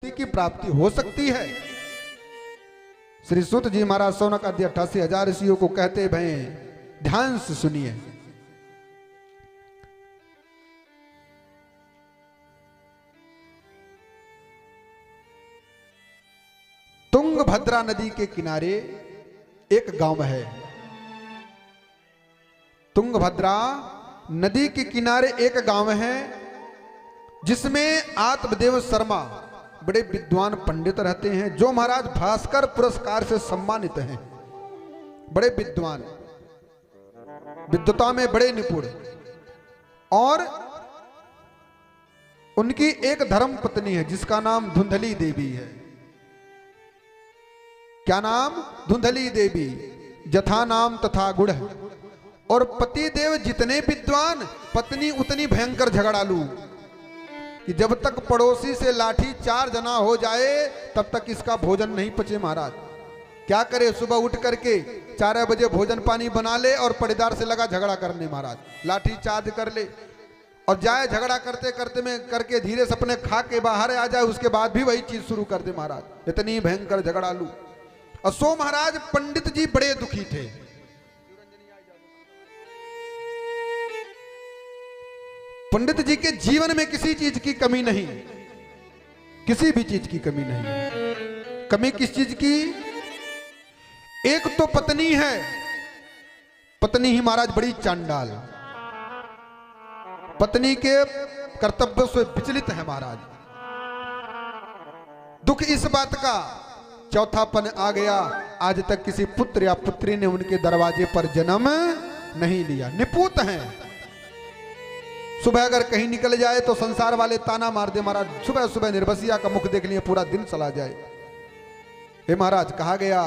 की प्राप्ति हो सकती है। श्री सूत जी महाराज सौनक आदि 88,000 ऋषियों को कहते भय, ध्यान से सुनिए। तुंगभद्रा नदी के किनारे एक गांव है। तुंगभद्रा नदी के किनारे एक गांव है जिसमें आत्मदेव शर्मा बड़े विद्वान पंडित रहते हैं, जो महाराज भास्कर पुरस्कार से सम्मानित हैं। बड़े विद्वान, विद्वता में बड़े निपुण, और उनकी एक धर्म पत्नी है जिसका नाम धुंधली देवी है। क्या नाम? धुंधली देवी। जथा नाम तथा गुण। और पतिदेव जितने विद्वान, पत्नी उतनी भयंकर झगड़ालू, कि जब तक पड़ोसी से लाठी 4 जना हो जाए तब तक इसका भोजन नहीं पचे। महाराज क्या करे, सुबह उठ करके 4 बजे भोजन पानी बना ले और पड़ेदार से लगा झगड़ा करने। महाराज लाठी चार्ज कर ले और जाए, झगड़ा करते करते में करके धीरे से अपने खा के बाहर आ जाए, उसके बाद भी वही चीज शुरू कर दे। महाराज इतनी भयंकर झगड़ालू। और सो महाराज पंडित जी बड़े दुखी थे। पंडित जी के जीवन में किसी चीज की कमी नहीं, किसी भी चीज की कमी नहीं। कमी किस चीज की? एक तो पत्नी है, पत्नी ही महाराज बड़ी चांडाल, पत्नी के कर्तव्य से विचलित है। महाराज दुख इस बात का, चौथापन आ गया, आज तक किसी पुत्र या पुत्री ने उनके दरवाजे पर जन्म नहीं लिया। निपुत हैं। सुबह अगर कहीं निकल जाए तो संसार वाले ताना मार दे। महाराज सुबह सुबह निर्बसिया का मुख देख लिए पूरा दिन चला जाए। हे महाराज कहा गया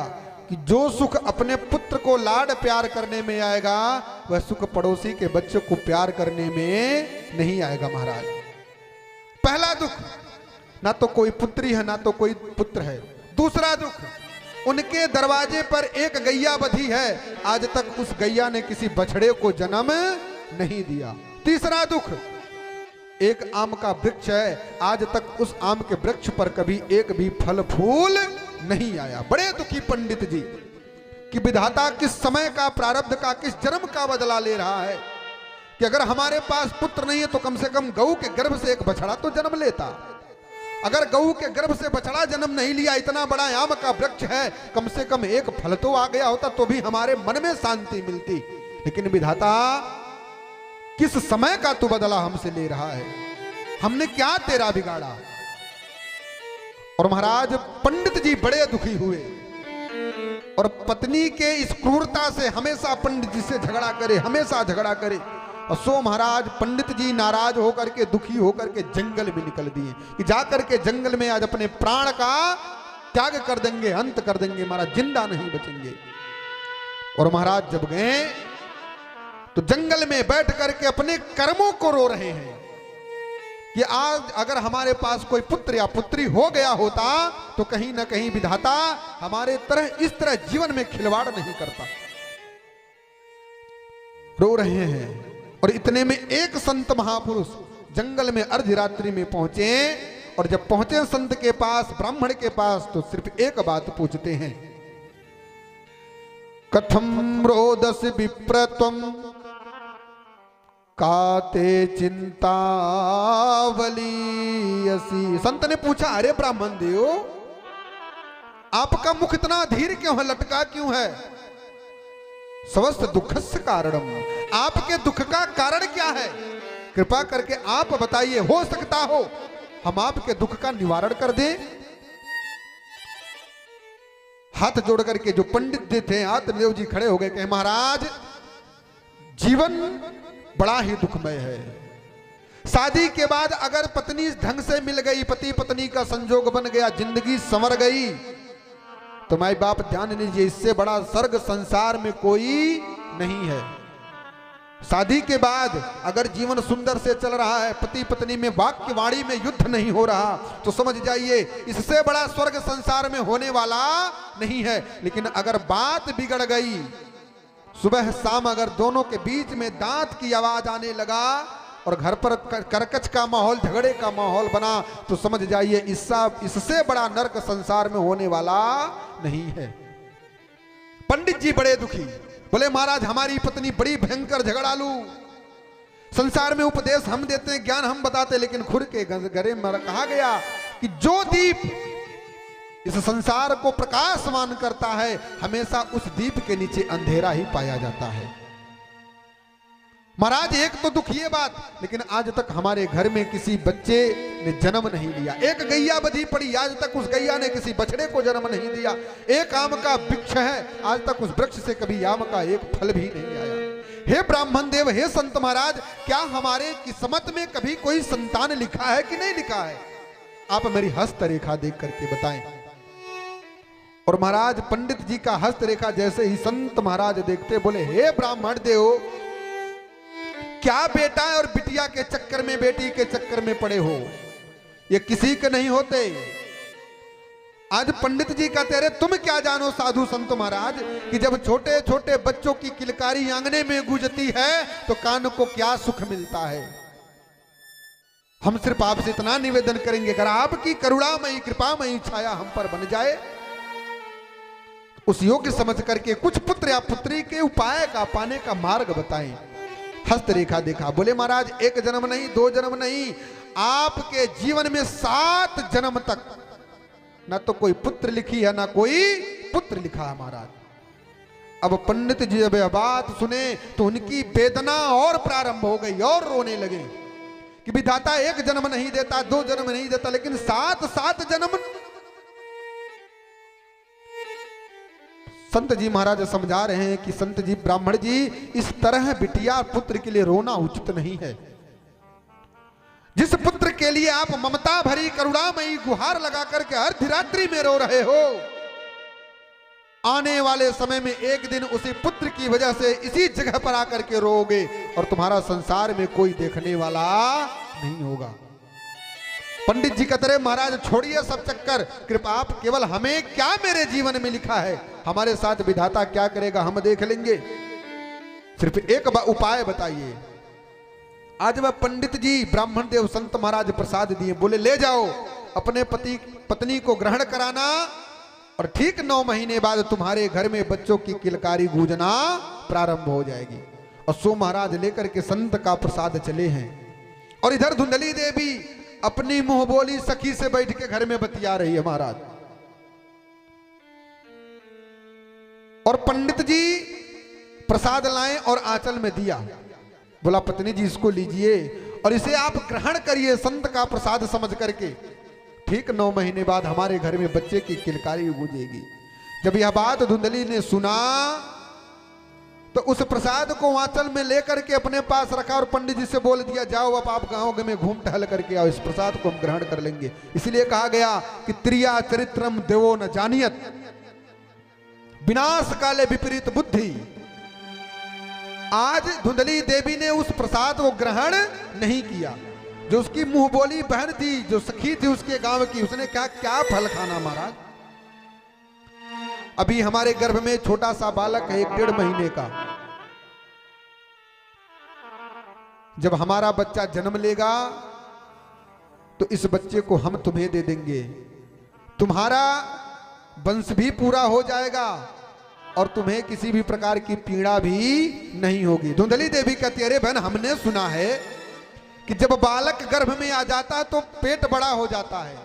कि जो सुख अपने पुत्र को लाड प्यार करने में आएगा, वह सुख पड़ोसी के बच्चे को प्यार करने में नहीं आएगा। महाराज पहला दुख, ना तो कोई पुत्री है ना तो कोई पुत्र है। दूसरा दुख, उनके दरवाजे पर एक गैया बधी है, आज तक उस गैया ने किसी बछड़े को जन्म नहीं दिया। तीसरा दुख, एक आम का वृक्ष है, आज तक उस आम के वृक्ष पर कभी एक भी फल फूल नहीं आया। बड़े दुखी पंडित जी कि विधाता किस समय का, प्रारब्ध का, किस जन्म का बदला ले रहा है कि अगर हमारे पास पुत्र नहीं है तो कम से कम गऊ के गर्भ से एक बछड़ा तो जन्म लेता। अगर गऊ के गर्भ से बछड़ा जन्म नहीं लिया, इतना बड़ा आम का वृक्ष है, कम से कम एक फल तो आ गया होता तो भी हमारे मन में शांति मिलती। लेकिन विधाता किस समय का तू बदला हमसे ले रहा है? हमने क्या तेरा बिगाड़ा? और महाराज पंडित जी बड़े दुखी हुए और पत्नी के इस क्रूरता से हमेशा पंडित जी से झगड़ा करे, हमेशा झगड़ा करे। और सो महाराज पंडित जी नाराज होकर के, दुखी होकर के जंगल में निकल दिए कि जाकर के जंगल में आज अपने प्राण का त्याग कर देंगे, अंत कर देंगे। महाराज जिंदा नहीं बचेंगे। और महाराज जब गए तो जंगल में बैठ करके अपने कर्मों को रो रहे हैं कि आज अगर हमारे पास कोई पुत्र या पुत्री हो गया होता तो कहीं ना कहीं विधाता हमारे तरह इस तरह जीवन में खिलवाड़ नहीं करता। रो रहे हैं। और इतने में एक संत महापुरुष जंगल में अर्धरात्रि में पहुंचे, और जब पहुंचे संत के पास, ब्राह्मण के पास, तो सिर्फ एक बात पूछते हैं, कथम रोदस विप्रत्वम काते चिंतावली असी। संत ने पूछा, अरे ब्राह्मण देव, आपका मुख इतना धीर क्यों है, लटका क्यों है? समस्त दुखस्य कारणम, आपके दुख का कारण क्या है? कृपा करके आप बताइए, हो सकता हो हम आपके दुख का निवारण कर दें। हाथ जोड़ करके जो पंडित जी थे, आत्मदेव जी खड़े हो गए, कहे महाराज जीवन बड़ा ही दुखमय है। शादी के बाद अगर पत्नी ढंग से मिल गई, पति पत्नी का संजोग बन गया, जिंदगी संवर गई, तो माई बाप ध्यान लीजिए, इससे बड़ा स्वर्ग संसार में कोई नहीं है। शादी के बाद अगर जीवन सुंदर से चल रहा है, पति पत्नी में वाक्य वाणी में युद्ध नहीं हो रहा, तो समझ जाइए इससे बड़ा स्वर्ग संसार में होने वाला नहीं है। लेकिन अगर बात बिगड़ गई, सुबह शाम अगर दोनों के बीच में दांत की आवाज आने लगा, और घर पर करकच का माहौल, झगड़े का माहौल बना, तो समझ जाइए इससे बड़ा नरक संसार में होने वाला नहीं है। पंडित जी बड़े दुखी, बोले महाराज हमारी पत्नी बड़ी भयंकर झगड़ालू, संसार में उपदेश हम देते हैं, ज्ञान हम बताते हैं, लेकिन खुर के गरे में कहा गया कि जो दीप इस संसार को प्रकाशमान करता है, हमेशा उस दीप के नीचे अंधेरा ही पाया जाता है। महाराज एक तो दुख ये बात, लेकिन आज तक हमारे घर में किसी बच्चे ने जन्म नहीं लिया। एक गैया बधी पड़ी, आज तक उस गैया ने किसी बछड़े को जन्म नहीं दिया। एक आम का वृक्ष है, आज तक उस वृक्ष से कभी आम का एक फल भी नहीं आया। हे ब्राह्मण देव, हे संत महाराज, क्या हमारे किस्मत में कभी कोई संतान लिखा है कि नहीं लिखा है? आप मेरी हस्त रेखा देख करके बताएं। और महाराज पंडित जी का हस्त रेखा जैसे ही संत महाराज देखते, बोले हे ब्राह्मण देव, क्या बेटा और बिटिया के चक्कर में, बेटी के चक्कर में पड़े हो? ये किसी के नहीं होते। आज पंडित जी कहते रहे, तुम क्या जानो साधु संत महाराज कि जब छोटे छोटे बच्चों की किलकारी आंगने में गूंजती है तो कान को क्या सुख मिलता है। हम सिर्फ आपसे इतना निवेदन करेंगे, अगर आपकी करुणामयी कृपामयी छाया हम पर बन जाए, उस योग्य समझ करके कुछ पुत्र या पुत्री के उपाय का पाने का मार्ग बताएं। हस्त रेखा देखा, बोले महाराज एक जन्म नहीं, दो जन्म नहीं, आपके जीवन में 7 जन्म तक ना तो कोई पुत्र लिखी है, ना कोई पुत्र लिखा है महाराज। अब पंडित जी जब यह बात सुने तो उनकी वेदना और प्रारंभ हो गई और रोने लगे कि विधाता एक जन्म नहीं देता, 2 जन्म नहीं देता, लेकिन 7 जन्म। संत जी महाराज समझा रहे हैं कि संत जी, ब्राह्मण जी, इस तरह बिटिया पुत्र के लिए रोना उचित नहीं है। जिस पुत्र के लिए आप ममता भरी करुणामयी गुहार लगा करके अर्धरात्रि में रो रहे हो, आने वाले समय में एक दिन उसी पुत्र की वजह से इसी जगह पर आकर के रोओगे और तुम्हारा संसार में कोई देखने वाला नहीं होगा। पंडित जी कहते रहे, महाराज छोड़िए सब चक्कर, कृपा आप केवल हमें क्या मेरे जीवन में लिखा है, हमारे साथ विधाता क्या करेगा हम देख लेंगे, सिर्फ एक उपाय बताइए। आज वह पंडित जी ब्राह्मण देव संत महाराज प्रसाद दिए, बोले ले जाओ अपने पत्नी को ग्रहण कराना और ठीक 9 महीने बाद तुम्हारे घर में बच्चों की किलकारी गूंजना प्रारंभ हो जाएगी। और सो महाराज लेकर के संत का प्रसाद चले हैं और इधर धुंधली देवी अपनी मुंह बोली सखी से बैठ के घर में बतिया रही है महाराज। और पंडित जी प्रसाद लाए और आंचल में दिया, बोला पत्नी जी इसको लीजिए और इसे आप ग्रहण करिए संत का प्रसाद समझ करके। ठीक 9 महीने बाद हमारे घर में बच्चे की किलकारी गूंजेगी। जब यह बात धुंधली ने सुना तो उस प्रसाद को आंचल में लेकर के अपने पास रखा और पंडित जी से बोल दिया, जाओ अब आप गांव में घूम टहल करके आओ, इस प्रसाद को हम ग्रहण कर लेंगे। इसलिए कहा गया कि त्रिया चरित्रम देवो न जानियत, विनाश काले विपरीत बुद्धि। आज धुंधली देवी ने उस प्रसाद को ग्रहण नहीं किया। जो उसकी मुंह बोली बहन थी, जो सखी थी उसके गांव की, उसने क्या फल खाना महाराज। अभी हमारे गर्भ में छोटा सा बालक है 1-1.5 महीने का। जब हमारा बच्चा जन्म लेगा तो इस बच्चे को हम तुम्हें दे देंगे, तुम्हारा वंश भी पूरा हो जाएगा और तुम्हें किसी भी प्रकार की पीड़ा भी नहीं होगी। धुंधली देवी कहती है, अरे बहन हमने सुना है कि जब बालक गर्भ में आ जाता तो पेट बड़ा हो जाता है,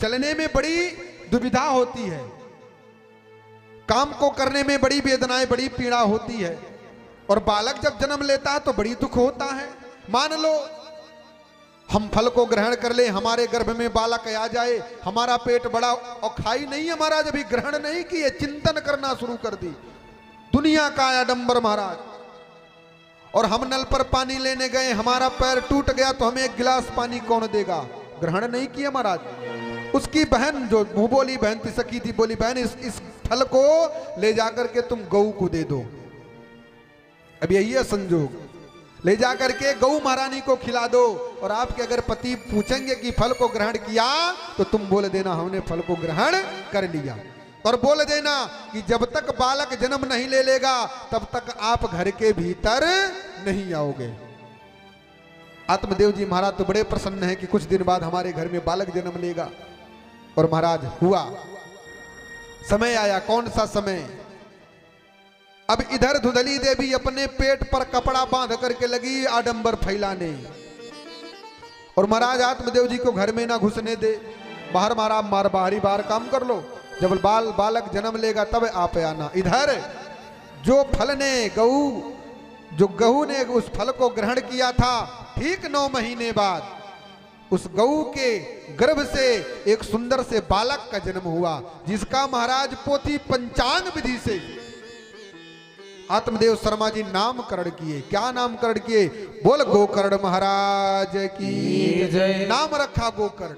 चलने में बड़ी दुविधा होती है, काम को करने में बड़ी वेदनाएं, बड़ी पीड़ा होती है, और बालक जब जन्म लेता है तो बड़ी दुख होता है। मान लो हम फल को ग्रहण कर ले, हमारे गर्भ में बालक आ जाए, हमारा पेट बड़ा और खाई नहीं महाराज, अभी ग्रहण नहीं किए, चिंतन करना शुरू कर दी, दुनिया का आडंबर महाराज। और हम नल पर पानी लेने गए, हमारा पैर टूट गया तो हमें 1 गिलास पानी कौन देगा, ग्रहण नहीं किया महाराज। उसकी बहन जो मुंह बोली बहन थी, सखी थी, बोली बहन इस फल को ले जाकर के तुम गऊ को दे दो। अब यही है संजोग, ले जाकर के गऊ महारानी को खिला दो और आपके अगर पति पूछेंगे कि फल को ग्रहण किया तो तुम बोल देना हमने फल को ग्रहण कर लिया, और बोल देना कि जब तक बालक जन्म नहीं ले लेगा तब तक आप घर के भीतर नहीं आओगे। आत्मदेव जी महाराज तो बड़े प्रसन्न हैं कि कुछ दिन बाद हमारे घर में बालक जन्म लेगा। और महाराज हुआ, समय आया। कौन सा समय? अब इधर धुंधली देवी अपने पेट पर कपड़ा बांध करके लगी आडंबर फैलाने, और महाराज आत्मदेव जी को घर में ना घुसने दे। बाहर मारा मार, बाहरी बाहर काम कर लो, जब बालक जन्म लेगा तब आप आना। इधर जो फल ने गऊ ने उस फल को ग्रहण किया था, ठीक 9 महीने बाद उस गऊ के गर्भ से एक सुंदर से बालक का जन्म हुआ, जिसका महाराज पोथी पंचांग विधि से आत्मदेव शर्मा जी नामकरण किए। क्या नामकरण किए? बोल गोकर्ण महाराज की जय। नाम रखा गोकर्ण।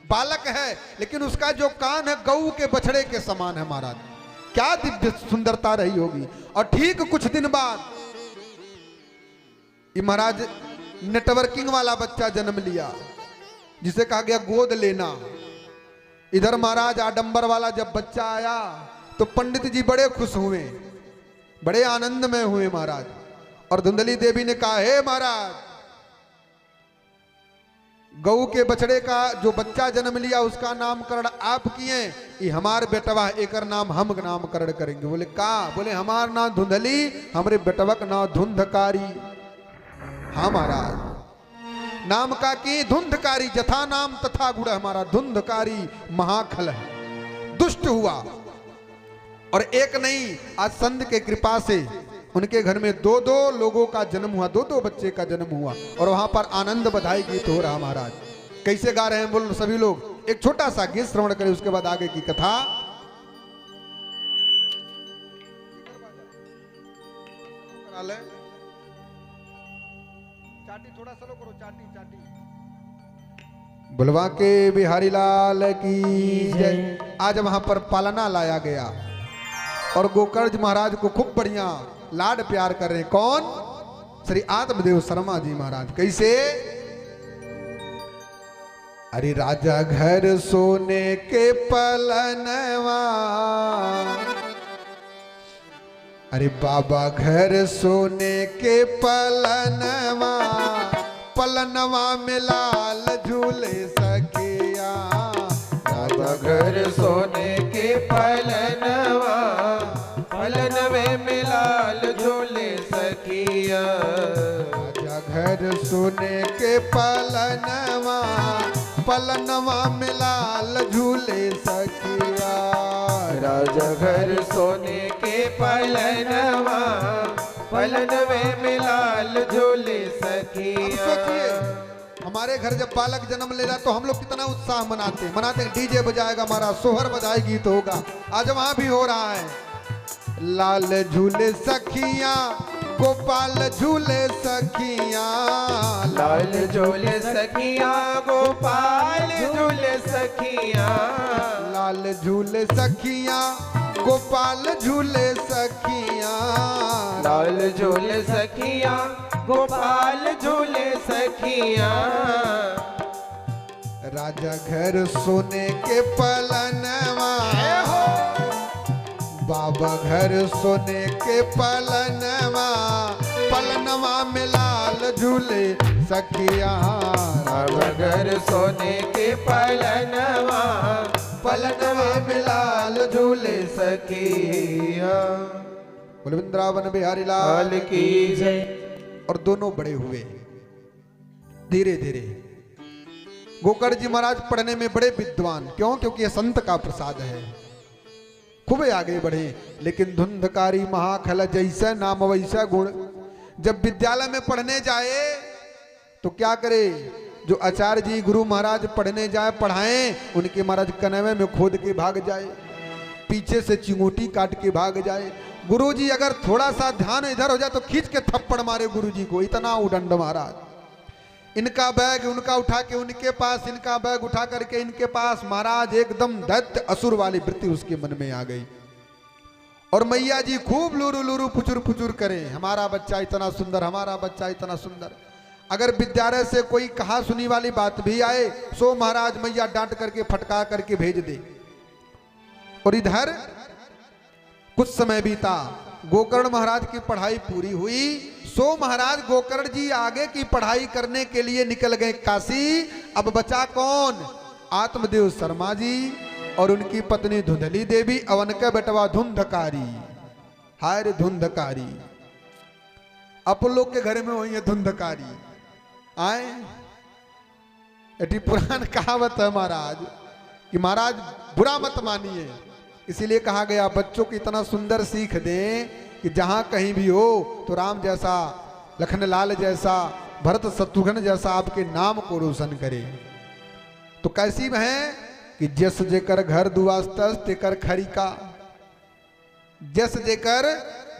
बालक है लेकिन उसका जो कान है गऊ के बछड़े के समान है महाराज। क्या दिव्य सुंदरता रही होगी। और ठीक कुछ दिन बाद ये महाराज नेटवर्किंग वाला बच्चा जन्म लिया, जिसे कहा गया गोद लेना। इधर महाराज आडंबर वाला जब बच्चा आया तो पंडित जी बड़े खुश हुए, बड़े आनंद में हुए महाराज। और धुंधली देवी ने कहा, हे महाराज, गऊ के बछड़े का जो बच्चा जन्म लिया उसका नामकरण आप किए, ये हमारे बेटवा एकर नाम हम नामकरण करेंगे। बोले का? बोले हमार नाम धुंधली, हमारे बेटवा का नाम धुंधकारी। हाँ महाराज, नाम का की धुंधकारी, जथा नाम तथा गुण। हमारा धुंधकारी महाखल है, दुष्ट हुआ। और एक नहीं, आज संत के कृपा से उनके घर में 2-2 लोगों का जन्म हुआ, 2-2 बच्चे का जन्म हुआ। और वहां पर आनंद बधाई गीत हो रहा महाराज। कैसे गा रहे हैं बोल सभी लोग। एक छोटा सा गीत श्रवण करें, उसके बाद आगे की कथा। चाटी थोड़ा स्लो करो, चाटी चाटी। बुलवा के बिहारी लाल की जय। आज वहां पर पालना लाया गया और गोकर्ण महाराज को खूब बढ़िया लाड प्यार कर रहे हैं। कौन? श्री आत्मदेव शर्मा जी महाराज। कैसे? अरे राजा घर सोने के पलनवा, अरे बाबा घर सोने के पलनवा, पलनवा में लाल झूले सखिया। राजा घर सोने के पलनवा, पलनवे में लाल झूले सखिया। राजा घर सोने के पलनवा, पलनवा में लाल झूले सखिया। राजा घर सोने के पलनवा, पलनवे में लाल झूले सखिया। हमारे घर जब बालक जन्म ले रहा तो हम लोग कितना उत्साह मनाते हैं। डीजे बजाएगा हमारा, सोहर बजाएगी तो होगा। आज वहां भी हो रहा है। लाल झूले सखिया, गोपाल झूले सखिया। लाल झूले सखिया, गोपाल झूले सखिया। लाल झूले सखिया, गोपाल झूले सखिया। लाल झूले सखिया, गोपाल झूले सखिया। राजा घर सोने के पलनवा, बाबा घर सोने के पलनवा, पलनवा में लाल झूले सखिया। राजा घर सोने के पलनवा, पलनवा में लाल झूले सखिया। बोले वृंदावन बिहारी लाल की जय। और दोनों बड़े हुए धीरे धीरे। गोकर्ण जी महाराज पढ़ने में बड़े विद्वान। क्यों? क्योंकि यह संत का प्रसाद है। खूब आगे बढ़े। लेकिन धुंधकारी महाखल जैसा नाम वैसा गुण। जब विद्यालय में पढ़ने जाए तो क्या करे? जो आचार्य जी गुरु महाराज पढ़ने जाए, पढ़ाएं, उनके महाराज कनवे में खोद के भाग जाए, पीछे से चिंगोटी काट के भाग जाए। गुरुजी अगर थोड़ा सा ध्यान इधर हो जाए तो खींच के थप्पड़ मारे गुरुजी को। इतना उदंड महाराज। इनका बैग उनका उठा के उनके पास, इनका बैग उठा करके इनके पास। महाराज एकदम दैत्य असुर वाली वृत्ति उसके मन में आ गई। और मैया जी खूब लुरु लुरु फुचुर फुचुर करें, हमारा बच्चा इतना सुंदर, हमारा बच्चा इतना सुंदर। अगर विद्यालय से कोई कहा सुनी वाली बात भी आए सो महाराज मैया डांट करके फटका करके भेज दे। और इधर कुछ समय बीता। गोकर्ण महाराज की पढ़ाई पूरी हुई। सो महाराज गोकर्ण जी आगे की पढ़ाई करने के लिए निकल गए काशी। अब बचा कौन? आत्मदेव शर्मा जी और उनकी पत्नी धुंधली देवी, अवन का बेटवा धुंधकारी। हाय रे धुंधकारी, आप लोग के घर में वही है धुंधकारी। आए एटी पुरान कहावत है महाराज कि महाराज बुरा मत मानिए, इसीलिए कहा गया बच्चों को इतना सुंदर सीख दें कि जहां कहीं भी हो तो राम जैसा, लखनलाल जैसा, भरत शत्रुघ्न जैसा आपके नाम को रोशन करे। तो कैसी में है कि जस जेकर घर दुआर तस तेकर खरीका, जस जेकर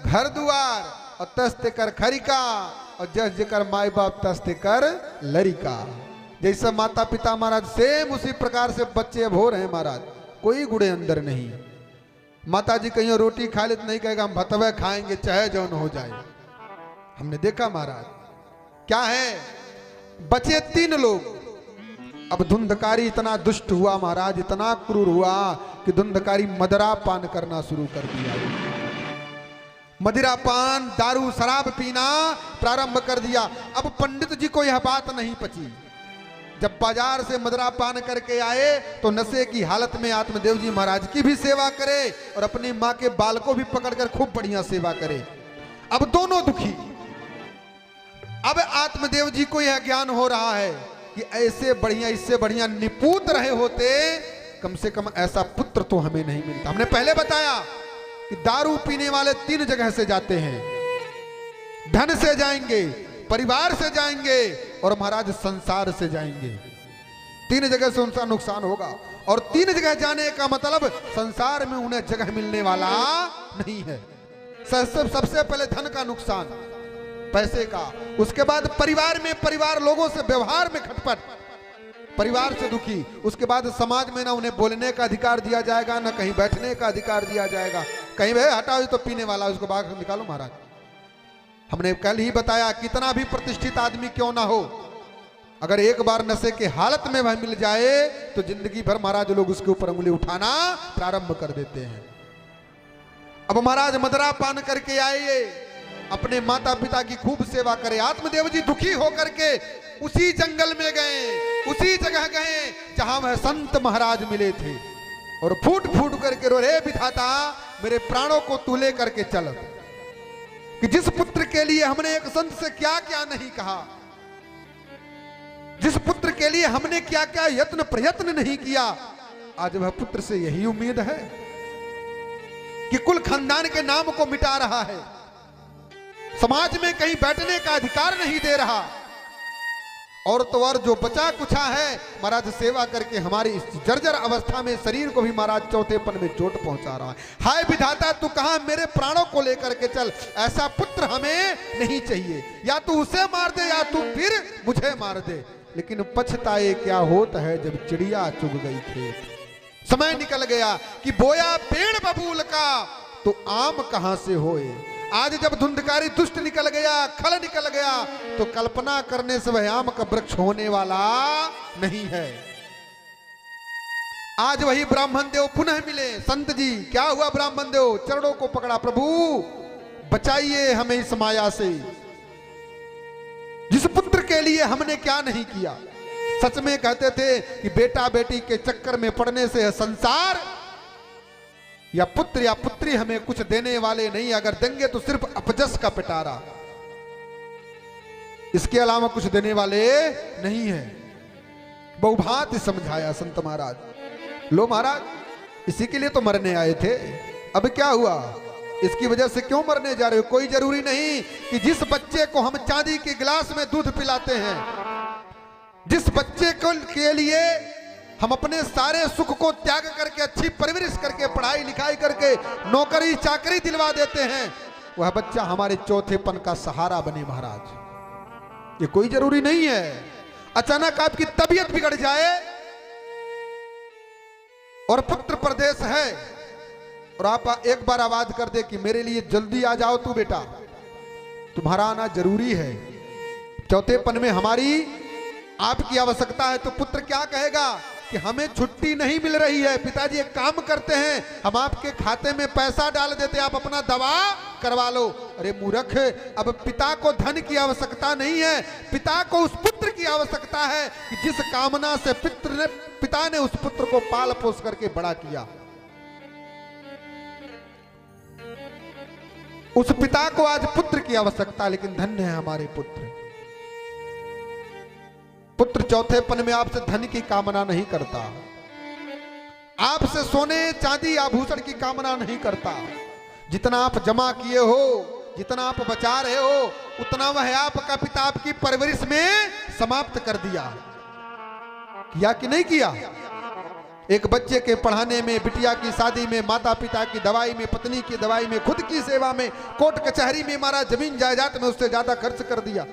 घर दुआर और तस तेकर खरीका, और जस जेकर माई बाप तस तेकर लड़िका। जैसा माता पिता महाराज सेम उसी प्रकार से बच्चे अब हो रहे हैं महाराज, कोई गुड़े अंदर नहीं। माता जी कहीं रोटी खा ले तो नहीं कहेगा हम भतवे खाएंगे चाहे जौन हो जाए। हमने देखा महाराज क्या है, बचे 3 लोग। अब धुंधकारी इतना दुष्ट हुआ महाराज, इतना क्रूर हुआ कि धुंधकारी मदिरा पान करना शुरू कर दिया। मदिरा पान, दारू, शराब पीना प्रारंभ कर दिया। अब पंडित जी को यह बात नहीं पची। जब बाजार से मदिरा पान करके आए तो नशे की हालत में आत्मदेव जी महाराज की भी सेवा करे और अपनी मां के बाल को भी पकड़कर खूब बढ़िया सेवा करे। अब दोनों दुखी। अब आत्मदेव जी को यह ज्ञान हो रहा है कि ऐसे बढ़िया, इससे बढ़िया निपूत रहे होते, कम से कम ऐसा पुत्र तो हमें नहीं मिलता। हमने पहले बताया कि दारू पीने वाले 3 जगह से जाते हैं, धन से जाएंगे, परिवार से जाएंगे और महाराज संसार से जाएंगे। 3 जगह से उनका नुकसान होगा और 3 जगह जाने का मतलब संसार में उन्हें जगह मिलने वाला नहीं है। सबसे पहले धन का नुकसान, पैसे का, उसके बाद परिवार में, परिवार लोगों से व्यवहार में खटपट, परिवार से दुखी, उसके बाद समाज में ना उन्हें बोलने का अधिकार दिया जाएगा, ना कहीं बैठने का अधिकार दिया जाएगा। कहीं भाई हटाओ तो पीने वाला, उसको बाहर निकालो महाराज। हमने कल ही बताया कितना भी प्रतिष्ठित आदमी क्यों ना हो, अगर एक बार नशे के हालत में वह मिल जाए तो जिंदगी भर महाराज लोग उसके ऊपर उंगली उठाना प्रारंभ कर देते हैं। अब महाराज मदिरा पान करके आए, अपने माता पिता की खूब सेवा करे। आत्मदेव जी दुखी होकर के उसी जंगल में गए, उसी जगह गए जहां वह संत महाराज मिले थे और फूट फूट करके रो, रे विधाता मेरे प्राणों को तू ले करके चल, कि जिस पुत्र के लिए हमने एक संत से क्या क्या नहीं कहा, जिस पुत्र के लिए हमने क्या क्या यत्न प्रयत्न नहीं किया, आज वह पुत्र से यही उम्मीद है कि कुल खानदान के नाम को मिटा रहा है, समाज में कहीं बैठने का अधिकार नहीं दे रहा, और तो और जो बचा कुछा है महाराज सेवा करके हमारी इस जर्जर अवस्था में शरीर को भी महाराज चौथेपन में चोट पहुंचा रहा है। हाय विधाता तू कहां, मेरे प्राणों को लेकर के चल, ऐसा पुत्र हमें नहीं चाहिए, या तू उसे मार दे या तू फिर मुझे मार दे, लेकिन पछताए क्या होता है जब चिड़िया चुग गई खेत। समय निकल गया कि बोया पेड़ बबूल का तो आम कहां से होए। आज जब धुंधकारी दुष्ट निकल गया, खल निकल गया, तो कल्पना करने से वह आम का वृक्ष होने वाला नहीं है। आज वही ब्राह्मण देव पुनः मिले। संत जी क्या हुआ? ब्राह्मण देव चरणों को पकड़ा, प्रभु बचाइए हमें इस माया से, जिस पुत्र के लिए हमने क्या नहीं किया। सच में कहते थे कि बेटा बेटी के चक्कर में पड़ने से संसार या पुत्र या पुत्री हमें कुछ देने वाले नहीं, अगर देंगे तो सिर्फ अपजस का पिटारा, इसके अलावा कुछ देने वाले नहीं है। बहुभांति समझाया संत महाराज। लो महाराज इसी के लिए तो मरने आए थे, अब क्या हुआ, इसकी वजह से क्यों मरने जा रहे हो? कोई जरूरी नहीं कि जिस बच्चे को हम चांदी के गिलास में दूध पिलाते हैं, जिस बच्चे के लिए हम अपने सारे सुख को त्याग करके, अच्छी परवरिश करके, पढ़ाई लिखाई करके नौकरी चाकरी दिलवा देते हैं, वह बच्चा हमारे चौथेपन का सहारा बने महाराज। ये कोई जरूरी नहीं है। अचानक आपकी तबीयत बिगड़ जाए और पुत्र प्रदेश है और आप एक बार आवाज कर दे कि मेरे लिए जल्दी आ जाओ तू बेटा, तुम्हारा आना जरूरी है, चौथेपन में हमारी आपकी आवश्यकता है, तो पुत्र क्या कहेगा? कि हमें छुट्टी नहीं मिल रही है, पिताजी एक काम करते हैं, हम आपके खाते में पैसा डाल देते, आप अपना दवा करवा लो। अरे मूर्ख, अब पिता को धन की आवश्यकता नहीं है, पिता को उस पुत्र की आवश्यकता है कि जिस कामना से पिता ने उस पुत्र को पाल पोस करके बड़ा किया। उस पिता को आज पुत्र की आवश्यकता, लेकिन धन्य है हमारे पुत्र। पुत्र चौथेपन में आपसे धन की कामना नहीं करता, आपसे सोने चांदी आभूषण की कामना नहीं करता। जितना आप जमा किए हो, जितना आप बचा रहे हो, उतना वह आपका पिता आपकी परवरिश में समाप्त कर दिया। किया कि नहीं किया? एक बच्चे के पढ़ाने में, बिटिया की शादी में, माता पिता की दवाई में, पत्नी की दवाई में, खुद की सेवा में, कोर्ट कचहरी में, महाराज जमीन जायदाद में उससे ज्यादा खर्च कर दिया।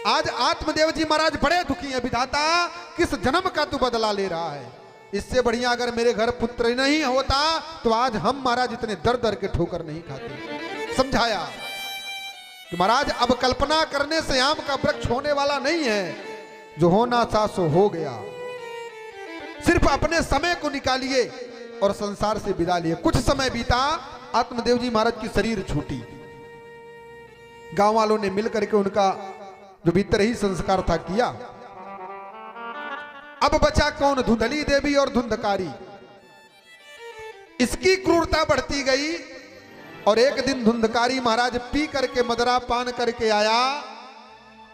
आज आत्मदेव जी महाराज बड़े दुखी हैं, विधाता किस जन्म का तू बदला ले रहा है? इससे बढ़िया अगर मेरे घर पुत्र नहीं होता तो आज हम महाराज इतने दर दर के ठोकर नहीं खाते। समझाया कि महाराज अब कल्पना करने से आम का वृक्ष होने वाला नहीं है, जो होना था सो हो गया। सिर्फ अपने समय को निकालिए और संसार से विदा लिए। कुछ समय बीता, आत्मदेव जी महाराज की शरीर छूटी। गांव वालों ने मिलकर के उनका जो भीतर ही संस्कार था किया। अब बचा कौन? धुंधली देवी और धुंधकारी। इसकी क्रूरता बढ़ती गई और एक दिन धुंधकारी महाराज पी करके मदरा पान करके आया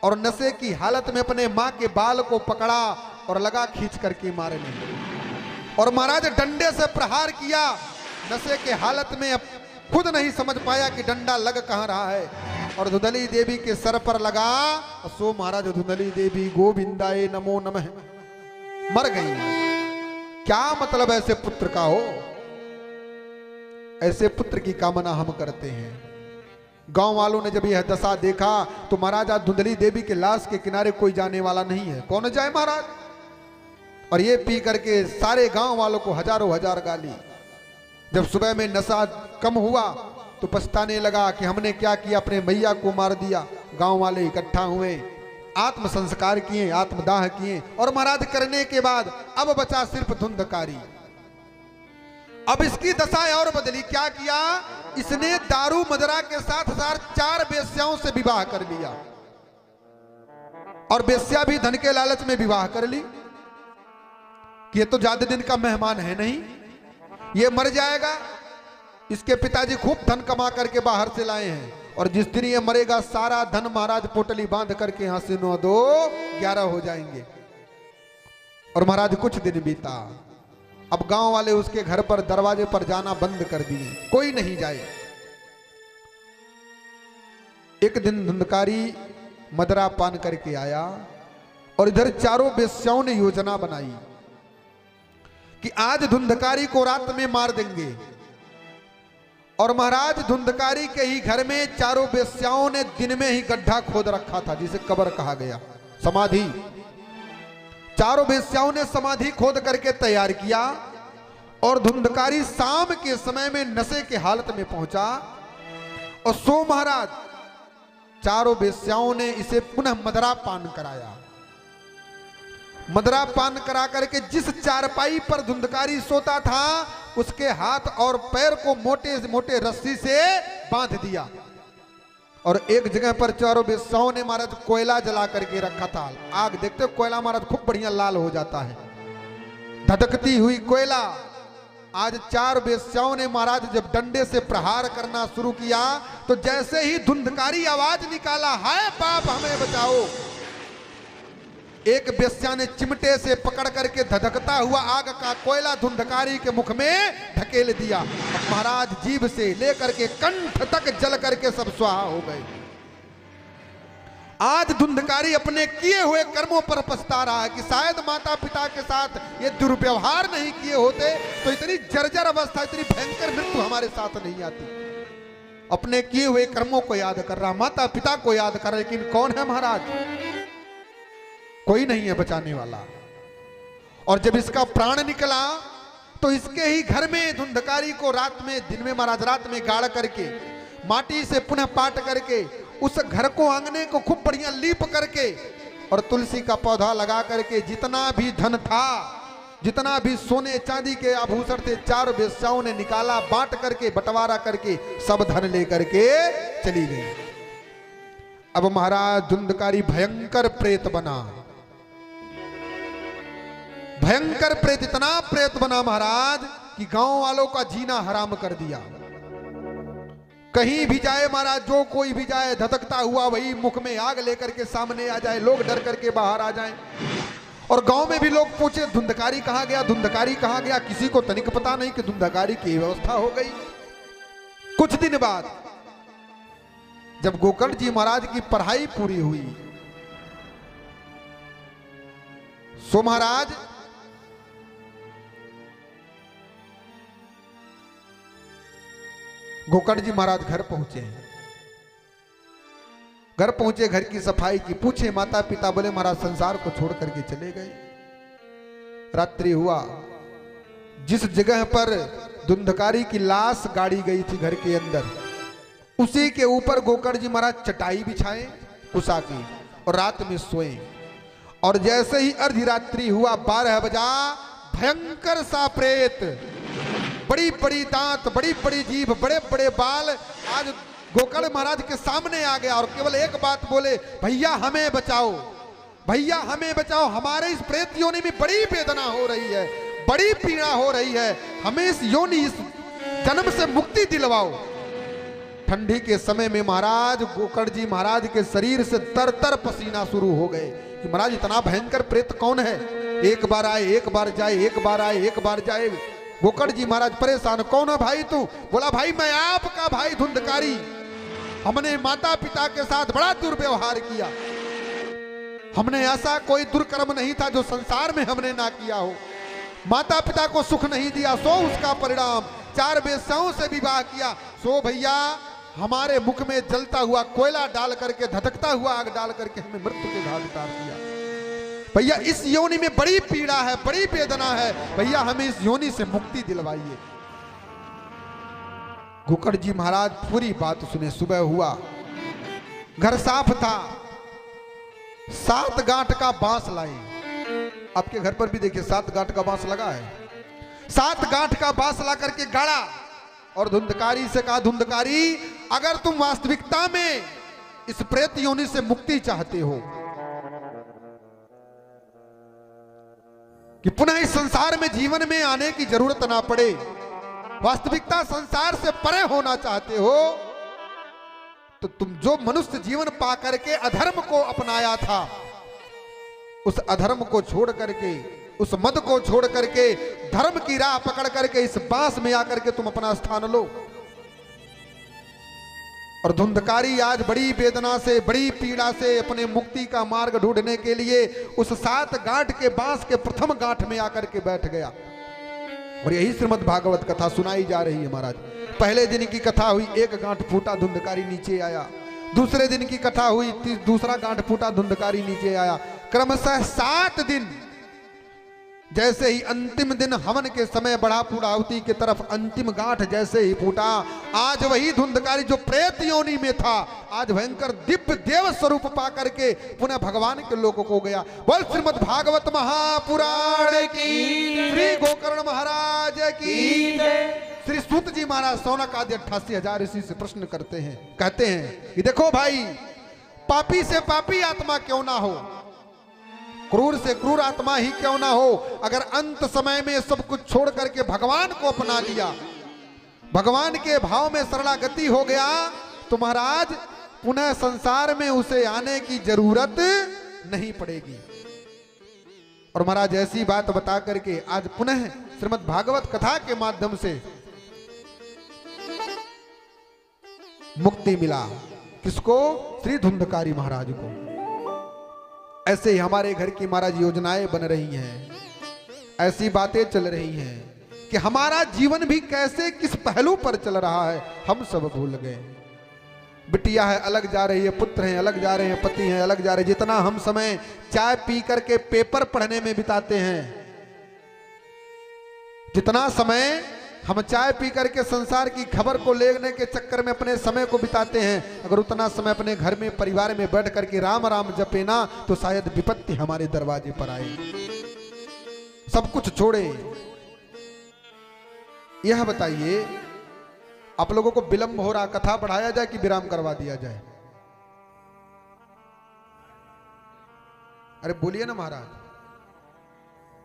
और नशे की हालत में अपने मां के बाल को पकड़ा और लगा खींच करके मारने, और महाराज डंडे से प्रहार किया। नशे के हालत में खुद नहीं समझ पाया कि डंडा लग कहां रहा है, और धुंधली देवी के सर पर लगा। सो महाराज धुंधली देवी गोविंदाए नमो नमः मर गई। क्या मतलब ऐसे पुत्र का हो? ऐसे पुत्र की कामना हम करते हैं। गांव वालों ने जब यह दशा देखा तो महाराज आज धुंधली देवी के लाश के किनारे कोई जाने वाला नहीं है। कौन जाए महाराज? और ये पी करके सारे गांव वालों को हजारों हजार गाली। जब सुबह में नशा कम हुआ तो पछताने लगा कि हमने क्या किया, अपने मैया को मार दिया। गांव वाले इकट्ठा हुए, आत्म संस्कार किए, आत्मदाह किए, और महाराज करने के बाद अब बचा सिर्फ धुंधकारी। अब इसकी दशा और बदली। क्या किया इसने? दारू मदरा के साथ 4 बेश्याओं से विवाह कर लिया, और बेश्या भी धन के लालच में विवाह कर ली कि ये तो ज्यादा दिन का मेहमान है नहीं, ये मर जाएगा। इसके पिताजी खूब धन कमा करके बाहर से लाए हैं, और जिस दिन ये मरेगा सारा धन महाराज पोटली बांध करके यहां से 9 2 11 हो जाएंगे। और महाराज कुछ दिन बीता, अब गांव वाले उसके घर पर दरवाजे पर जाना बंद कर दिए, कोई नहीं जाए। एक दिन धुंधकारी मदरा पान करके आया, और इधर चारों बेश्याओं ने योजना बनाई कि आज धुंधकारी को रात में मार देंगे। और महाराज धुंधकारी के ही घर में चारों बेश्याओं ने दिन में ही गड्ढा खोद रखा था, जिसे कब्र कहा गया, समाधि। चारों बेश्याओं ने समाधि खोद करके तैयार किया, और धुंधकारी शाम के समय में नशे के हालत में पहुंचा। और सो महाराज चारों बेश्याओं ने इसे पुनः मदरा पान कराया। मदरा पान करा करके जिस चारपाई पर धुंधकारी सोता था उसके हाथ और पैर को मोटे मोटे रस्सी से बांध दिया, और एक जगह पर चारों बेश्याओं ने महाराज कोयला जला करके रखा था। आग देखते हो कोयला महाराज खूब बढ़िया लाल हो जाता है, धधकती हुई कोयला। आज 4 बेश्याओं ने महाराज जब डंडे से प्रहार करना शुरू किया तो जैसे ही धुंधकारी आवाज निकाला, हाय बाप हमें बचाओ, एक बेश्या ने चिमटे से पकड़ करके धधकता हुआ आग का कोयला धुंधकारी के मुख में ढकेल दिया। अब महाराज जीभ से लेकर के कंठ तक जल करके सब स्वाहा हो गए। आज धुंधकारी अपने किए हुए कर्मों पर पछता रहा है कि शायद माता पिता के साथ ये दुर्व्यवहार नहीं किए होते तो इतनी जर्जर अवस्था, इतनी भयंकर मृत्यु हमारे साथ नहीं आती। अपने किए हुए कर्मों को याद कर रहा, माता पिता को याद कर रहा, लेकिन कौन है महाराज? कोई नहीं है बचाने वाला। और जब इसका प्राण निकला तो इसके ही घर में धुंधकारी को रात में, दिन में महाराज रात में गाड़ करके माटी से पुनः पाट करके उस घर को, आंगने को खूब बढ़िया लीप करके और तुलसी का पौधा लगा करके जितना भी धन था जितना भी सोने चांदी के आभूषण थे, 4 वेश्याओं ने निकाला, बांट करके, बंटवारा करके, सब धन लेकर के चली गई। अब महाराज धुंधकारी भयंकर प्रेत बना, भयंकर प्रेत, इतना प्रेत बना महाराज कि गांव वालों का जीना हराम कर दिया। कहीं भी जाए महाराज, जो कोई भी जाए, धधकता हुआ वही मुख में आग लेकर के सामने आ जाए, लोग डर करके बाहर आ जाएं। और गांव में भी लोग पूछे धुंधकारी कहां गया, धुंधकारी कहां गया, किसी को तनिक पता नहीं कि धुंधकारी की व्यवस्था हो गई। कुछ दिन बाद जब गोकर्ण जी महाराज की पढ़ाई पूरी हुई, सो महाराज गोकर्ण जी महाराज घर पहुंचे हैं। घर पहुंचे, घर की सफाई की, पूछे माता पिता, बोले महाराज संसार को छोड़ करके चले गए। रात्रि हुआ, जिस जगह पर धुंधकारी की लाश गाड़ी गई थी घर के अंदर, उसी के ऊपर गोकर्ण जी महाराज चटाई बिछाए उषा की और रात में सोए। और जैसे ही अर्धरात्रि हुआ, 12 बजा, भयंकर सा प्रेत, बड़ी बड़ी दांत, बड़ी बड़ी जीभ, बड़े बड़े बाल, आज गोकर्ण महाराज के सामने आ गया और केवल एक बात बोले, भैया हमें बचाओ, भैया हमें बचाओ, हमारे इस प्रेत योनि में बड़ी वेदना हो रही है, बड़ी पीड़ा हो रही है, हमें इस योनि, इस जन्म से मुक्ति दिलवाओ। ठंडी के समय में महाराज गोकर्ण जी महाराज के शरीर से तर तर पसीना शुरू हो गए कि महाराज इतना भयंकर प्रेत कौन है, एक बार आए, एक बार जाए, एक बार आए, एक बार जाए। गोकर्ण जी महाराज परेशान, कौन है भाई तू? बोला भाई मैं आपका भाई धुंधकारी, हमने माता पिता के साथ बड़ा दुर्व्यवहार किया, हमने ऐसा कोई दुर्कर्म नहीं था जो संसार में हमने ना किया हो, माता पिता को सुख नहीं दिया, सो उसका परिणाम, 4 वेश्याओं से विवाह किया, सो भैया हमारे मुख में जलता हुआ कोयला डाल करके, धधकता हुआ आग डाल करके हमें मृत्यु के घाट उतार दिया। भैया इस योनि में बड़ी पीड़ा है, बड़ी वेदना है, भैया हमें इस योनि से मुक्ति दिलवाइए। गोकर्ण जी महाराज पूरी बात सुने। सुबह हुआ, घर साफ था, 7 गांठ का बांस लाई। आपके घर पर भी देखिए 7 गांठ का बांस लगा है। 7 गांठ का बांस ला करके गाड़ा और धुंधकारी से कहा, धुंधकारी अगर तुम वास्तविकता में इस प्रेत योनि से मुक्ति चाहते हो कि पुनः इस संसार में जीवन में आने की जरूरत ना पड़े, वास्तविकता संसार से परे होना चाहते हो, तो तुम जो मनुष्य जीवन पा करके अधर्म को अपनाया था, उस अधर्म को छोड़ करके, उस मद को छोड़ करके, धर्म की राह पकड़ करके इस बांस में आकर के तुम अपना स्थान लो। और धुंधकारी आज बड़ी वेदना से, बड़ी पीड़ा से अपने मुक्ति का मार्ग ढूंढने के लिए उस 7 गांठ के बांस के प्रथम गांठ में आकर के बैठ गया। और यही श्रीमद् भागवत कथा सुनाई जा रही है महाराज। पहले दिन की कथा हुई, 1 गांठ फूटा, धुंधकारी नीचे आया। दूसरे दिन की कथा हुई, दूसरा गांठ फूटा, धुंधकारी नीचे आया। क्रमशः 7 दिन, जैसे ही अंतिम दिन हवन के समय बढ़ा पूर्णाहुति की तरफ, अंतिम गांठ जैसे ही फूटा, आज वही धुंधकारी जो प्रेत योनि में था, आज भयंकर दिव्य देव स्वरूप पा करके पुनः भगवान के लोक को गया। बोल श्रीमद् भागवत महापुराण की, श्री गोकर्ण महाराज की। श्री सूत जी महाराज सौनक आदि 88,000 ऋषि से प्रश्न करते हैं, कहते हैं कि देखो भाई, पापी से पापी आत्मा क्यों ना हो, क्रूर से क्रूर आत्मा ही क्यों ना हो, अगर अंत समय में सब कुछ छोड़ करके भगवान को अपना लिया, भगवान के भाव में शरणागति हो गया, तो महाराज पुनः संसार में उसे आने की जरूरत नहीं पड़ेगी। और महाराज ऐसी बात बता करके आज पुनः श्रीमद् भागवत कथा के माध्यम से मुक्ति मिला। किसको? श्री धुंधकारी महाराज को। ऐसे ही हमारे घर की महाराज योजनाएं बन रही हैं, ऐसी बातें चल रही हैं कि हमारा जीवन भी कैसे किस पहलू पर चल रहा है हम सब भूल गए। बिटिया है अलग जा रही है, पुत्र हैं अलग जा रहे हैं, पति हैं अलग जा रहे हैं। जितना हम समय चाय पी करके पेपर पढ़ने में बिताते हैं, जितना समय हम चाय पी करके संसार की खबर को लेने के चक्कर में अपने समय को बिताते हैं, अगर उतना समय अपने घर में परिवार में बैठ करके राम राम जपे ना, तो शायद विपत्ति हमारे दरवाजे पर आए। सब कुछ छोड़े। यह बताइए, आप लोगों को विलंब हो रहा, कथा बढ़ाया जाए कि विराम करवा दिया जाए? अरे बोलिए ना महाराज,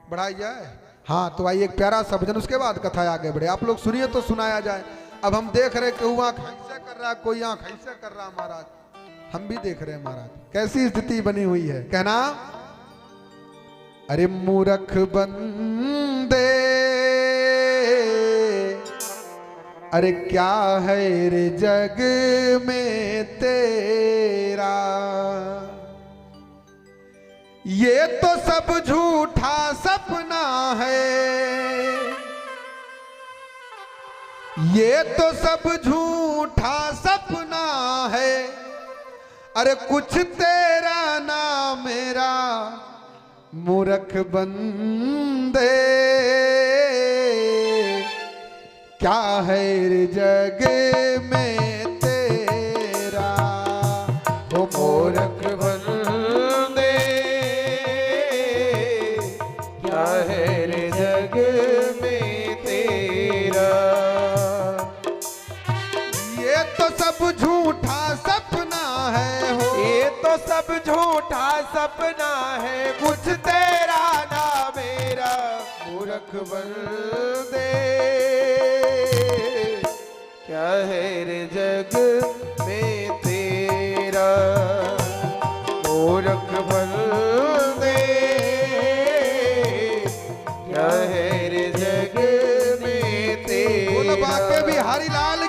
बढ़ाई जाए? हाँ, तो आइए एक प्यारा सा भजन, उसके बाद कथा आगे बढ़े। आप लोग सुनिए तो सुनाया जाए। अब हम देख रहे कि कोई आंख ऐसे कर रहा, कोई आंख ऐसे कर रहा। महाराज हम भी देख रहे हैं महाराज, कैसी स्थिति बनी हुई है। कहना, अरे मूर्ख बंदे, अरे क्या है रे जग में तेरा, ये तो सब झूठा सपना है, ये तो सब झूठा सपना है, अरे कुछ तेरा ना मेरा, मूर्ख बंदे क्या है रे जग में तेरा। ओ मूर्ख बंदे क्या है रे जग में तेरा, ये तो सब झूठा सपना है हो, ये तो सब झूठा सपना है, कुछ तेरा ना मेरा, मूर्ख बंदे क्या है रे जग में तेरा, मूर्ख बंदे क्या है रे जग में तेरा। बोल बाके बिहारी लाल